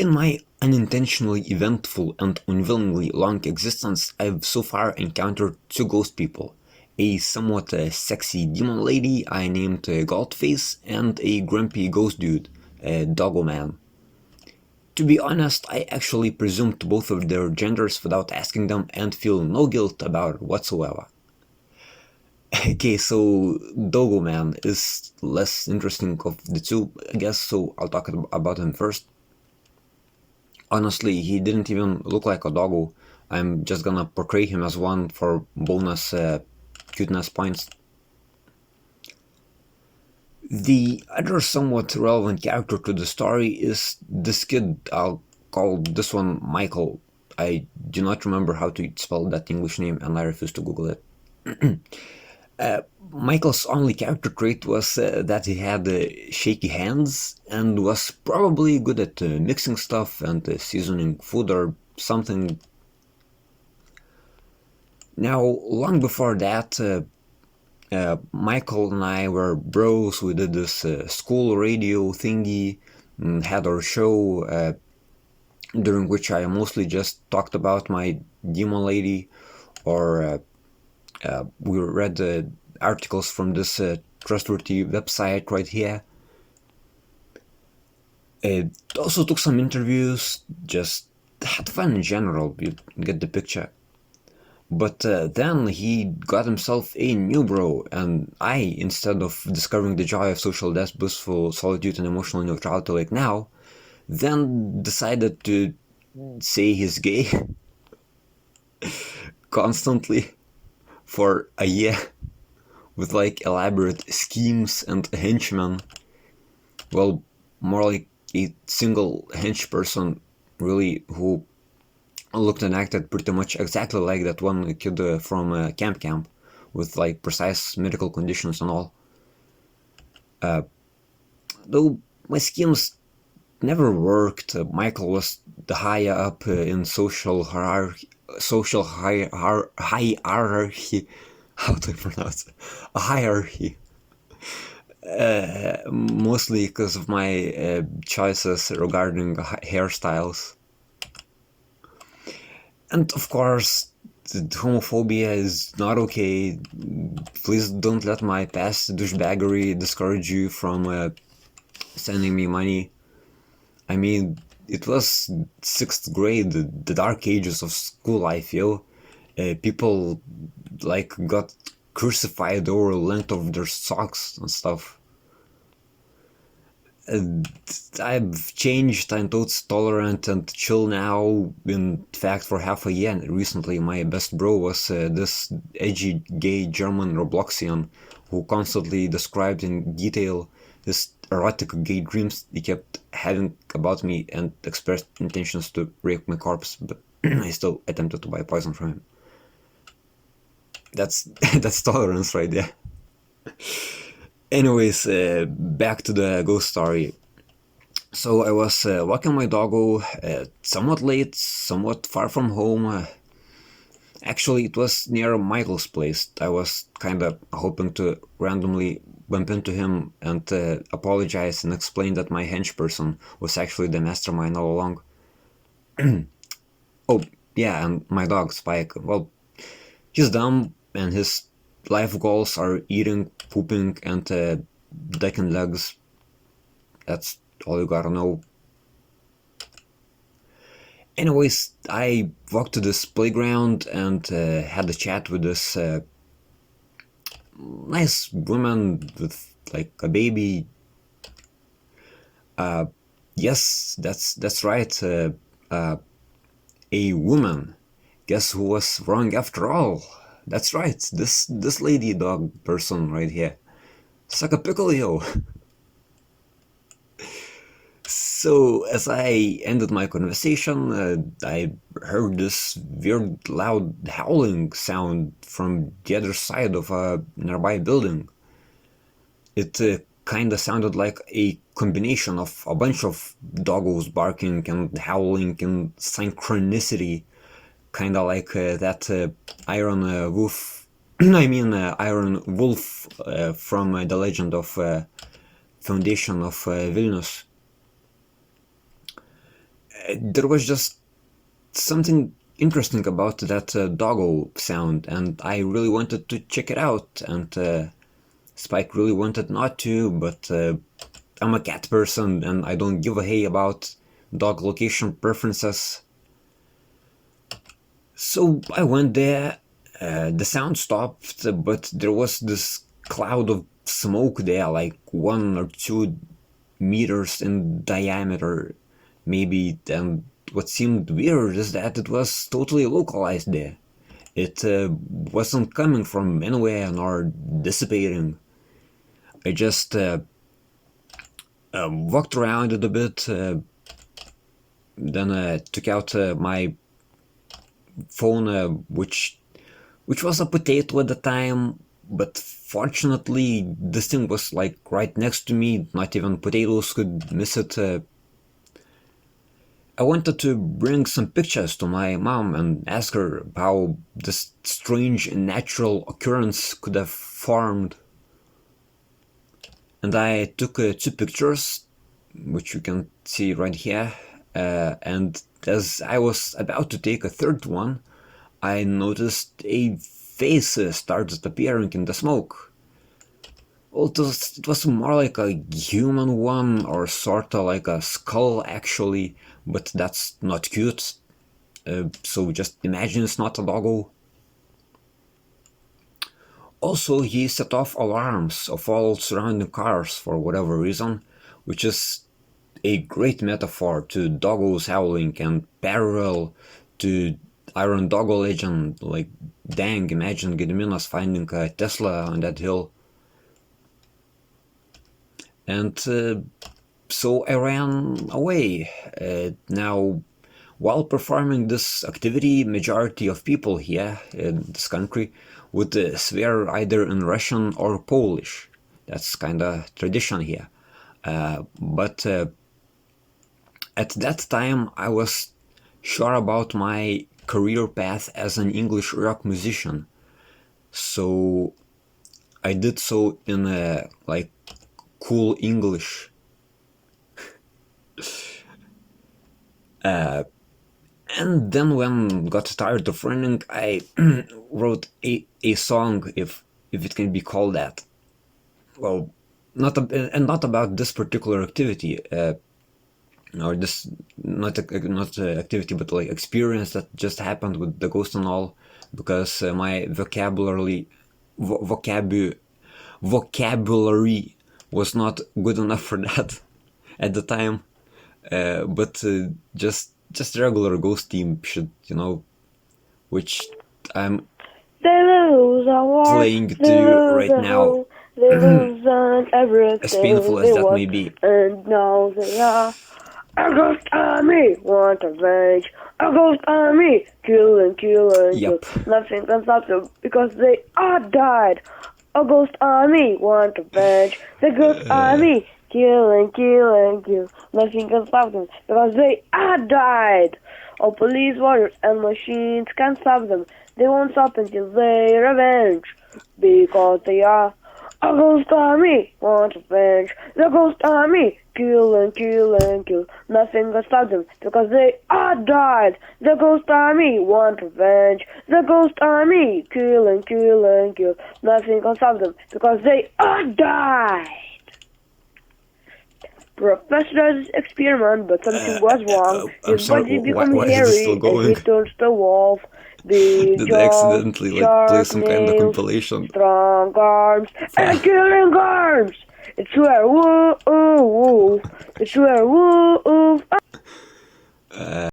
In my unintentionally eventful and unwillingly long existence, I've so far encountered two ghost people. A somewhat sexy demon lady I named Goldface, and a grumpy ghost dude, DoggoMan. To be honest, I actually presumed both of their genders without asking them and feel no guilt about it whatsoever. Okay, so DoggoMan is less interesting of the two, I guess, so I'll talk about him first. Honestly, he didn't even look like a doggo. I'm just gonna portray him as one for bonus cuteness points. The other somewhat relevant character to the story is this kid. I'll call this one Michael. I do not remember how to spell that English name and I refuse to Google it. Michael's only character trait was that he had shaky hands and was probably good at mixing stuff and seasoning food or something. Now, long before that, Michael and I were bros. We did this school radio thingy, and had our show during which I mostly just talked about my demon lady, or we read articles from this trustworthy website right here. It also took some interviews, just had fun in general, you get the picture. But then he got himself a new bro, and I, instead of discovering the joy of social death, blissful solitude, and emotional neutrality like now, then decided to say he's gay constantly for a year with like elaborate schemes and henchmen. Well, more like a single hench person, really, who looked and acted pretty much exactly like that one kid from Camp, with like precise medical conditions and all. Though my schemes never worked. Michael was the higher up in social hierarchy. How do I pronounce it? A hierarchy. Mostly because of my choices regarding hairstyles. And of course, homophobia is not okay. Please don't let my past douchebaggery discourage you from sending me money. I mean, it was 6th grade, the dark ages of school, I feel. People, like, got crucified over the length of their socks and stuff. I've changed, I'm totally tolerant and chill now. In fact, for half a year recently, my best bro was this edgy gay German Robloxian who constantly described in detail his erotic gay dreams he kept having about me and expressed intentions to rape my corpse, but I still attempted to buy poison from him. That's that's tolerance right there. Anyways, back to the ghost story. So I was walking my doggo, somewhat late, somewhat far from home. Actually, it was near Michael's place. I was kinda hoping to randomly bump into him and apologize and explain that my hench person was actually the mastermind all along. Oh, yeah, and my dog, Spike. Well, he's dumb, and his life goals are eating, pooping, and decking legs. That's all you gotta know. Anyways, I walked to this playground and had a chat with this nice woman with like a baby. Yes, that's right. A woman. Guess who was wrong after all? That's right. This lady dog person right here. Suck a pickle, yo. So, as I ended my conversation, I heard this weird, loud howling sound from the other side of a nearby building. It kinda sounded like a combination of a bunch of doggos barking and howling in synchronicity, kinda like that Iron Wolf. I mean, Iron Wolf from the Legend of Foundation of Vilnius. there was just something interesting about that doggo sound, and I really wanted to check it out, and Spike really wanted not to, but I'm a cat person and I don't give a hey about dog location preferences. So I went there, the sound stopped, but there was this cloud of smoke there, like 1 or 2 meters in diameter, maybe. And what seemed weird is that it was totally localized there. It wasn't coming from anywhere nor dissipating. I just walked around it a bit, then took out my phone, which was a potato at the time, but fortunately this thing was like right next to me, not even potatoes could miss it. I wanted to bring some pictures to my mom and ask her how this strange natural occurrence could have formed. And I took 2 pictures, which you can see right here, and as I was about to take a third one, I noticed a face started appearing in the smoke. Well, it was more like a human one, or sorta like a skull actually, but that's not cute. So just imagine it's not a doggo. Also, he set off alarms of all surrounding cars for whatever reason, which is a great metaphor to doggos howling and parallel to Iron Doggo legend. Like, dang, imagine Gediminas finding a Tesla on that hill. And so I ran away. Now, while performing this activity, majority of people here in this country would swear either in Russian or Polish. That's kinda tradition here. But at that time I was sure about my career path as an English rock musician. So I did so in like cool English. And then when got tired of running, I wrote a song, if it can be called that. Well, not about this particular activity, or this not activity, but like experience that just happened with the ghost and all, because my vocabulary was not good enough for that at the time. But just regular ghost theme shit, which I'm playing to you right now. They lose on everything As painful as they that want, may be. and now they are. A ghost army want revenge. A ghost army kill and kill and Yep. kill. Nothing can stop them because they are died. A ghost army want revenge. The ghost army kill and kill and kill. Nothing can stop them because they are died. All police, warriors, and machines can stop them. They won't stop until they revenge because they are. A ghost army want revenge. The ghost army kill and kill and kill. Nothing can stop them because they are died. The ghost army want revenge. The ghost army kill and kill and kill. Nothing can stop them because they are died. Professor does his experiment, but something was wrong. His body becomes hairy and he turns to wolf. Big Did I accidentally play some kind of nails, compilation? strong arms, and killing arms! It's werewolf! It's werewolf!